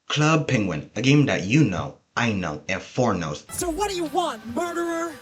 Club Penguin, a game that you know, I know, and 4 knows. So what do you want, murderer?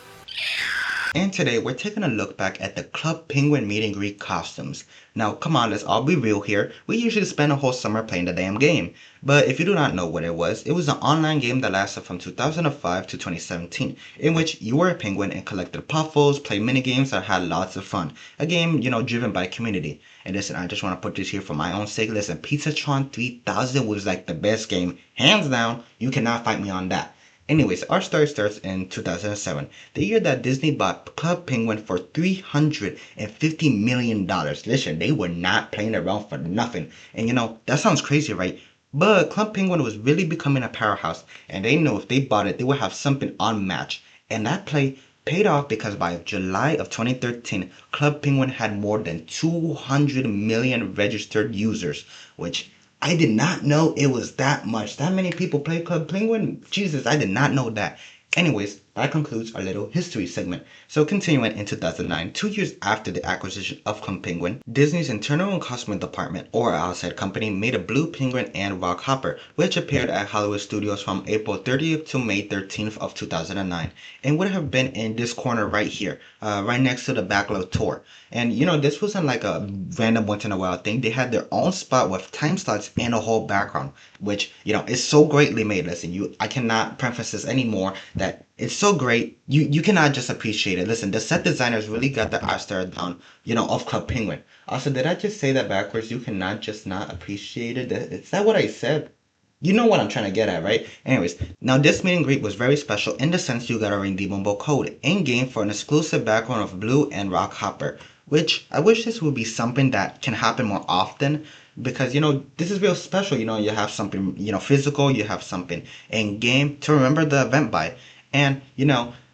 And today we're taking a look back at the Club Penguin meet and greet costumes. Now, come on, let's all be real here. We usually spend a whole summer playing the damn game. But if you do not know what it was an online game that lasted from 2005 to 2017, in which you were a penguin and collected puffles, played minigames, and had lots of fun. A game, driven by community. And listen, I just want to put this here for my own sake. Listen, Pizzatron 3000 was like the best game. Hands down, you cannot fight me on that. Anyways, our story starts in 2007, the year that Disney bought Club Penguin for $350 million. Listen, they were not playing around for nothing. And that sounds crazy, right? But Club Penguin was really becoming a powerhouse, and they knew if they bought it, they would have something unmatched. And that play paid off because by July of 2013, Club Penguin had more than 200 million registered users, which I did not know it was that much. That many people play Club Penguin? Jesus, I did not know that. Anyways, that concludes our little history segment. So continuing in 2009, 2 years after the acquisition of Club Penguin, Disney's internal and customer department, or outside company, made a Blue Penguin and Rock Hopper, which appeared at Hollywood Studios from April 30th to May 13th of 2009, and would have been in this corner right here, right next to the backlot tour. And this wasn't like a random once in a while thing. They had their own spot with time slots and a whole background, which is so greatly made. Listen, I cannot preface this anymore that it's so great. You cannot just appreciate it. Listen, the set designers really got the art style down, of Club Penguin. Also, did I just say that backwards? You cannot just not appreciate it. Is that what I said? You know what I'm trying to get at, right? Anyways, now this meet and greet was very special in the sense you got a redeemable code in-game for an exclusive background of Blue and Rock Hopper, which I wish this would be something that can happen more often because, this is real special. You have something, physical, you have something in-game to remember the event by. And,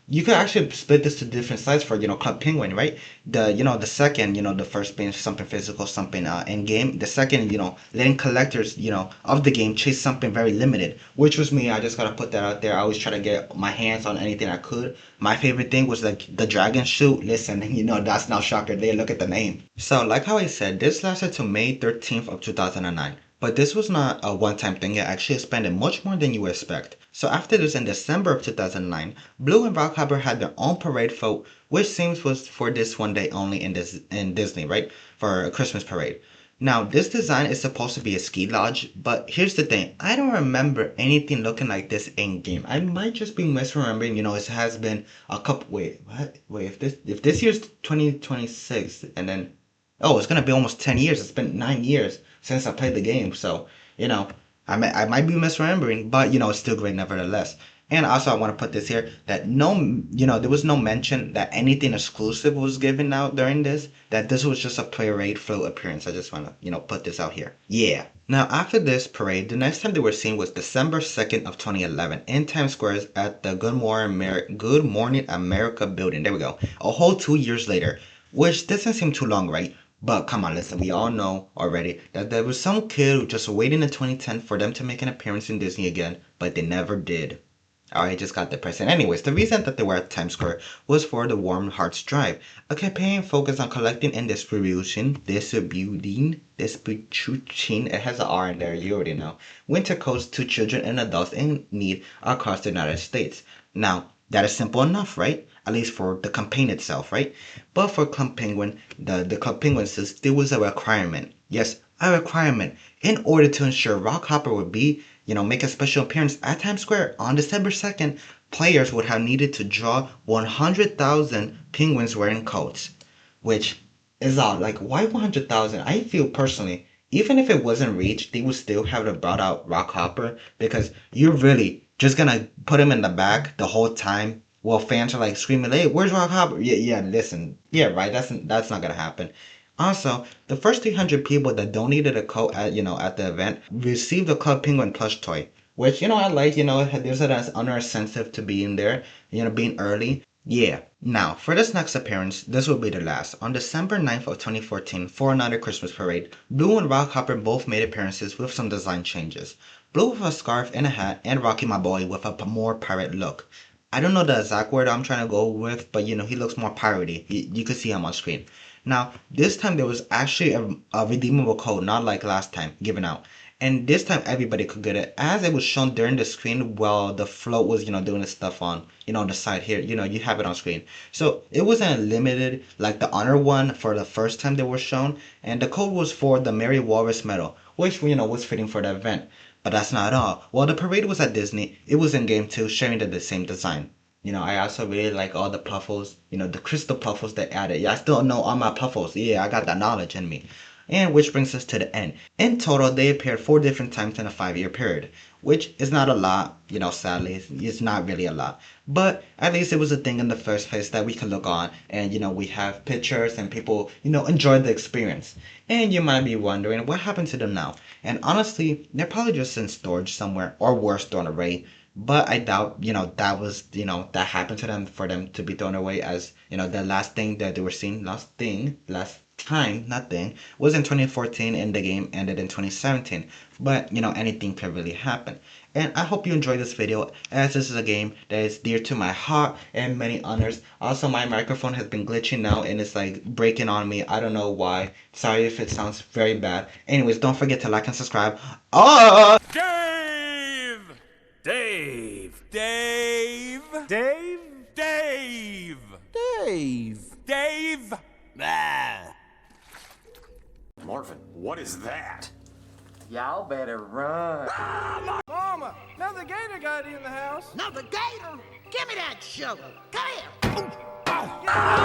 you could actually split this to different sides for, Club Penguin, right? The second, the first being something physical, something in game. The second, letting collectors, of the game chase something very limited, which was me. I just gotta put that out there. I always try to get my hands on anything I could. My favorite thing was like the dragon shoot. Listen, that's no shocker there. Look at the name. So, like how I said, this lasted to May 13th of 2009. But this was not a one-time thing. It actually expanded much more than you would expect. So after this, in December of 2009, Blue and Rockhopper had their own parade float, which seems was for this one day only in Disney, right? For a Christmas parade. Now, this design is supposed to be a ski lodge, but here's the thing. I don't remember anything looking like this in game. I might just be misremembering. It has been a couple. Wait, what? Wait, if this year's 2026, and then it's gonna be almost 10 years. It's been 9 years since I played the game, so I might be misremembering, but it's still great nevertheless. And also, I want to put this here that there was no mention that anything exclusive was given out during this. That this was just a parade float appearance. I just want to put this out here. Yeah. Now after this parade, the next time they were seen was December 2nd of 2011 in Times Square at the Good Morning America building. There we go. A whole 2 years later, which doesn't seem too long, right? But come on, listen, we all know already that there was some kid who just waiting in 2010 for them to make an appearance in Disney again, but they never did. I just got depressing. Anyways, the reason that they were at Times Square was for the Warm Hearts Drive, a campaign focused on collecting and distributing, it has an R in there, you already know, winter coats to children and adults in need across the United States. Now, that is simple enough, right? At least for the campaign itself, right? But for Club Penguin, the Club Penguin says there was a requirement. Yes, a requirement in order to ensure Rock Hopper would be, make a special appearance at Times Square on December 2nd. Players would have needed to draw 100,000 penguins wearing coats, which is odd. Like, why 100,000? I feel personally, even if it wasn't reached, they would still have to brought out Rock Hopper because you're really just gonna put him in the back the whole time while fans are like screaming, "Hey, where's Rock Hopper?" Yeah, listen, yeah, right. That's not gonna happen. Also, the first 300 people that donated a coat at the event received a Club Penguin plush toy, which I like. There's an honor incentive to being there. Being early. Yeah. Now, for this next appearance, this will be the last. On December 9th of 2014, for another Christmas parade, Blue and Rock Hopper both made appearances with some design changes. Blue with a scarf and a hat, and Rocky my boy with a more pirate look. I don't know the exact word I'm trying to go with, but he looks more piratey. You can see him on screen. Now, this time there was actually a redeemable code, not like last time, given out. And this time everybody could get it as it was shown during the screen while the float was, doing its stuff on, the side here. You have it on screen. So it wasn't limited like the honor one for the first time they were shown. And the code was for the Mary Walrus medal, which, was fitting for the event. But that's not all. While the parade was at Disney, it was in game too, sharing the same design. I also really like all the puffles, the crystal puffles they added. Yeah, I still know all my puffles. Yeah, I got that knowledge in me. And which brings us to the end. In total, they appeared 4 different times in a 5-year period, which is not a lot, sadly. It's not really a lot. But at least it was a thing in the first place that we could look on and, we have pictures and people, enjoy the experience. And you might be wondering what happened to them now. And honestly, they're probably just in storage somewhere or worse, thrown away. But I doubt, that was, that happened to them for them to be thrown away as, the last thing that they were seeing, last time, nothing, was in 2014 and the game ended in 2017. But, anything could really happen. And I hope you enjoyed this video as this is a game that is dear to my heart and many honors. Also, my microphone has been glitching now and it's like breaking on me. I don't know why. Sorry if it sounds very bad. Anyways, don't forget to like and subscribe. Oh! Dave! Dave! Dave! Dave! Dave! Dave! Ah. Marvin, what is that? Y'all better run. Mama, another gator got in the house. Another gator? Give me that shovel. Come here.